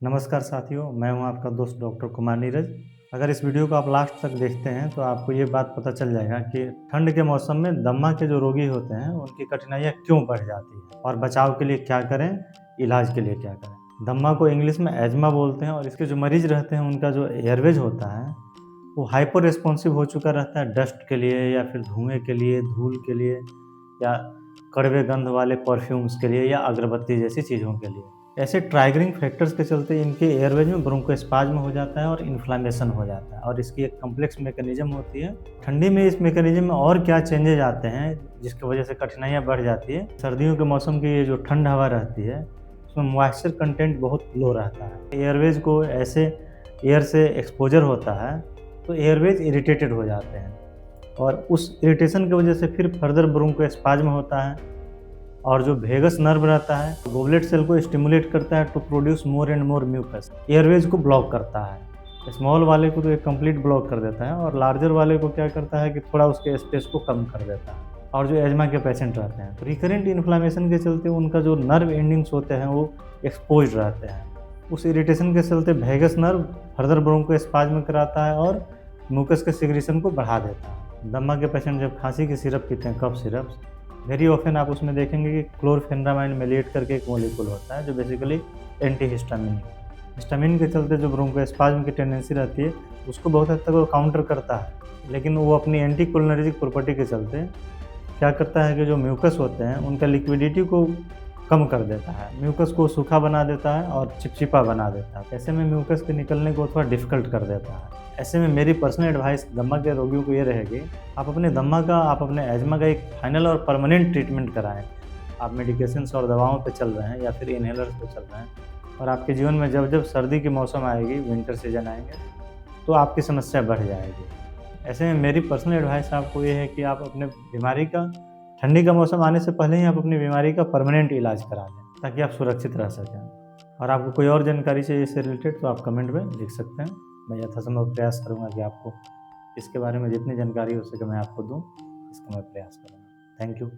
नमस्कार साथियों, मैं हूं आपका दोस्त डॉक्टर कुमार नीरज। अगर इस वीडियो को आप लास्ट तक देखते हैं तो आपको ये बात पता चल जाएगा कि ठंड के मौसम में दमा के जो रोगी होते हैं उनकी कठिनाइयाँ क्यों बढ़ जाती हैं और बचाव के लिए क्या करें, इलाज के लिए क्या करें। दमा को इंग्लिश में एजमा बोलते हैं और इसके जो मरीज रहते हैं उनका जो एयरवेज होता है वो हाइपर रिस्पॉन्सिव हो चुका रहता है डस्ट के लिए या फिर धुएँ के लिए, धूल के लिए या कड़वे गंध वाले परफ्यूम्स के लिए या अगरबत्ती जैसी चीज़ों के लिए। ऐसे ट्राइगरिंग फैक्टर्स के चलते इनके एयरवेज में ब्रोंकोस्पाज्म हो जाता है और इन्फ्लेमेशन हो जाता है और इसकी एक कॉम्प्लेक्स मैकेनिज्म होती है। ठंडी में इस मैकेनिज्म में और क्या चेंजेज आते हैं जिसकी वजह से कठिनाइयाँ बढ़ जाती है। सर्दियों के मौसम की ये जो ठंड हवा रहती है उसमें मॉइस्चर कंटेंट बहुत लो रहता है। एयरवेज को ऐसे एयर से एक्सपोजर होता है तो एयरवेज इरिटेटेड हो जाते हैं और उस इरिटेशन की वजह से फिर फर्दर ब्रोंकोस्पाज्म होता है और जो वेगस नर्व रहता है गोबलेट सेल को स्टिमुलेट करता है to produce more and more mucus. Airways को ब्लॉक करता है। स्मॉल वाले को तो एक कंप्लीट ब्लॉक कर देता है और लार्जर वाले को क्या करता है कि थोड़ा उसके स्पेस को कम कर देता है। और जो एजमा के पेशेंट रहते हैं रिकरेंट इन्फ्लामेशन के चलते उनका जो नर्व एंडिंग्स होते हैं वो एक्सपोज रहते हैं। उस इरिटेशन के चलते वेगस नर्व फर्दर ब्रोंकोस्पाज्म कराता है और म्यूकस के सिक्रीशन को बढ़ा देता है। दमा के पेशेंट जब खांसी की सिरप पीते हैं, कफ सिरप, वेरी ऑफन आप उसमें देखेंगे कि क्लोरफेनामाइड मेलेट करके एक मॉलिक्यूल होता है जो बेसिकली एंटी हिस्टामिन है। हिस्टामिन के चलते जो ब्रोंकोस्पाज्म की टेंडेंसी रहती है उसको बहुत हद तक वो काउंटर करता है, लेकिन वो अपनी एंटी कोलिनर्जिक प्रॉपर्टी के चलते क्या करता है कि जो म्यूकस होते हैं उनका लिक्विडिटी को कम कर देता है, म्यूकस को सूखा बना देता है और चिपचिपा बना देता है। ऐसे में म्यूकस के निकलने को थोड़ा डिफ़िकल्ट कर देता है। ऐसे में मेरी पर्सनल एडवाइस दमा के रोगियों को ये रहेगी, आप अपने दमा का, आप अपने एजमा का एक फाइनल और परमानेंट ट्रीटमेंट कराएँ। आप मेडिकेशंस और दवाओं पे चल रहे हैं या फिर इनहेलर्स पे चल रहे हैं और आपके जीवन में जब जब सर्दी की मौसम आएगी, विंटर सीजन आएंगे, तो आपकी समस्या बढ़ जाएगी। ऐसे में मेरी पर्सनल एडवाइस आपको ये है कि आप अपने बीमारी का, ठंडी का मौसम आने से पहले ही आप अपनी बीमारी का परमानेंट इलाज करा लें ताकि आप सुरक्षित रह सकें। और आपको कोई और जानकारी चाहिए इससे रिलेटेड तो आप कमेंट में लिख सकते हैं। मैं यथासंभव प्रयास करूँगा कि आपको इसके बारे में जितनी जानकारी हो सके मैं आपको दूँ, इसका मैं प्रयास करूँगा। Thank you.